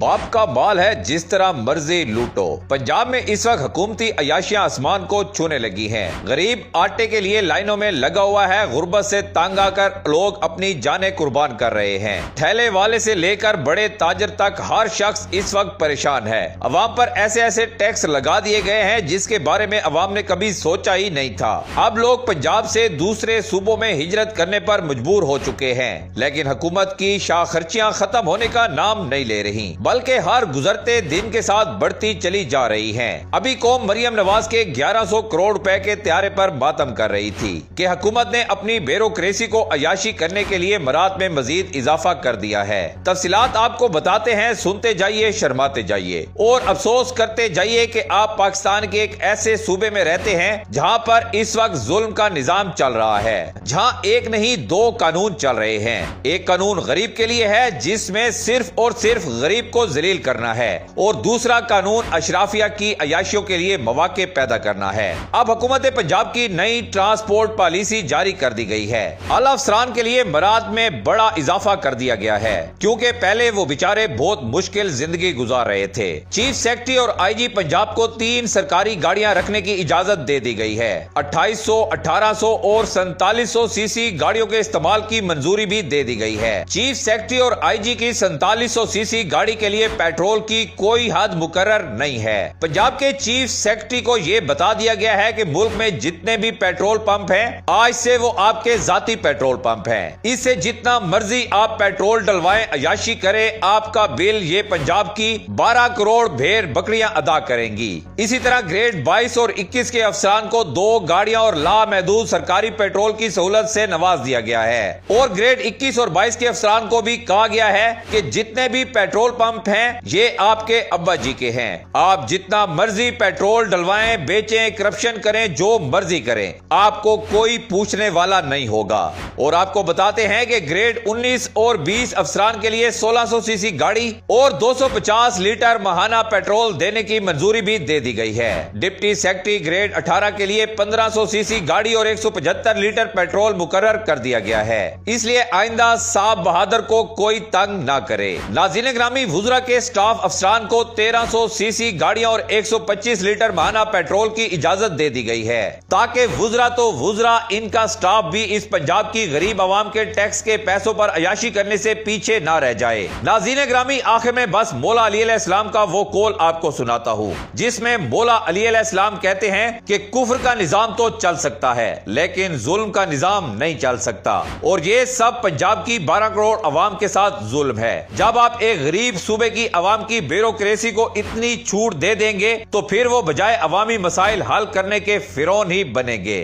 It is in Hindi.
बाप का माल है, जिस तरह मर्जी लूटो। पंजाब में इस वक्त हुकूमती अयाशियां आसमान को छूने लगी हैं। गरीब आटे के लिए लाइनों में लगा हुआ है। गुर्बत से तंग आकर लोग अपनी जानें कुर्बान कर रहे हैं। ठेले वाले से लेकर बड़े ताजर तक हर शख्स इस वक्त परेशान है। अवाम पर ऐसे ऐसे टैक्स लगा दिए गए हैं जिसके बारे में अवाम ने कभी सोचा ही नहीं था। अब लोग पंजाब से दूसरे सूबों में हिजरत करने पर मजबूर हो चुके हैं, लेकिन हुकूमत की शाह खर्चियां खत्म होने का नाम नहीं ले रही, बल्कि हर गुजरते दिन के साथ बढ़ती चली जा रही हैं। अभी कौम मरियम नवाज के 1100 करोड़ रुपए के त्यारे पर मातम कर रही थी कि हुकूमत ने अपनी ब्यूरोक्रेसी को अयाशी करने के लिए मराद में मजीद इजाफा कर दिया है। तफसीलात आपको बताते हैं, सुनते जाइए, शर्माते जाइए और अफसोस करते जाइए कि आप पाकिस्तान के एक ऐसे सूबे में रहते हैं जहां पर इस वक्त जुल्म का निजाम चल रहा है, जहां एक नहीं दो कानून चल रहे हैं। एक कानून गरीब के लिए है जिसमें सिर्फ और सिर्फ गरीब को जलील करना है, और दूसरा कानून अशराफिया की अयाशियों के लिए मौके पैदा करना है। अब हुकूमत पंजाब की नई ट्रांसपोर्ट पॉलिसी जारी कर दी गई है। आला अफसरान के लिए मराद में बड़ा इजाफा कर दिया गया है, क्योंकि पहले वो बेचारे बहुत मुश्किल जिंदगी गुजार रहे थे। चीफ सेक्रेटरी और आईजी पंजाब को 3 सरकारी गाड़ियां रखने की इजाजत दे दी गई है। 2800, 1800 और 4700 सीसी गाड़ियों के इस्तेमाल की मंजूरी भी दे दी गई है। चीफ सेक्रेटरी और आईजी की 4700 सीसी गाड़ी के लिए पेट्रोल की कोई हद मुकर्रर नहीं है। पंजाब के चीफ सेक्रेटरी को यह बता दिया गया है कि मुल्क में जितने भी पेट्रोल पंप हैं, आज से वो आपके जाती पेट्रोल पंप हैं। इससे जितना मर्जी आप पेट्रोल डलवाएं, अयाशी करें, आपका बिल ये पंजाब की 12 करोड़ भेड़ बकरियां अदा करेंगी। इसी तरह ग्रेड 22 और 21 के अफसरान को 2 गाड़ियां और लामहदूद सरकारी पेट्रोल की सहूलत से नवाज दिया गया है। और ग्रेड 21 और 22 के अफसरान को भी कहा गया है कि जितने भी पेट्रोल पंप हैं, ये आपके अब्बा जी के हैं। आप जितना मर्जी पेट्रोल डलवाएं, बेचें, करप्शन करें, जो मर्जी करें, आपको कोई पूछने वाला नहीं होगा। और आपको बताते हैं कि ग्रेड 19 और 20 अफसरान के लिए 1600 सीसी गाड़ी और 250 लीटर माहाना पेट्रोल देने की मंजूरी भी दे दी गई है। डिप्टी सेक्रेटरी ग्रेड 18 के लिए 1500 सीसी गाड़ी और 175 लीटर पेट्रोल मुकर्रर कर दिया गया है। इसलिए आइंदा साहब बहादुर को कोई तंग ना करे। नाज़रीन ग्रामी, वुज़रा के स्टाफ अफसरान को 1300 सीसी गाड़ियां और 125 लीटर माहाना पेट्रोल की इजाजत दे दी गई है, ताकि वुज़रा तो वुज़रा, इनका स्टाफ भी इस पंजाब की गरीब आवाम के टैक्स के पैसों पर अयाशी करने से पीछे ना रह जाए। नाज़रीन ग्रामी, आखिर में बस मौला अली अलैहिस्सलाम का वो कौल आपको सुनाता हूँ, जिसमें मौला अली अलैहिस्सलाम कहते हैं कि कुफ्र का निजाम तो चल सकता है, लेकिन जुल्म का निजाम नहीं चल सकता। और ये सब पंजाब की 12 करोड़ अवाम के साथ जुल्म है। जब आप एक गरीब सूबे की अवाम की ब्यूरोक्रेसी को इतनी छूट दे देंगे, तो फिर वो बजाय अवामी मसाइल हल करने के फिरौन ही बनेंगे।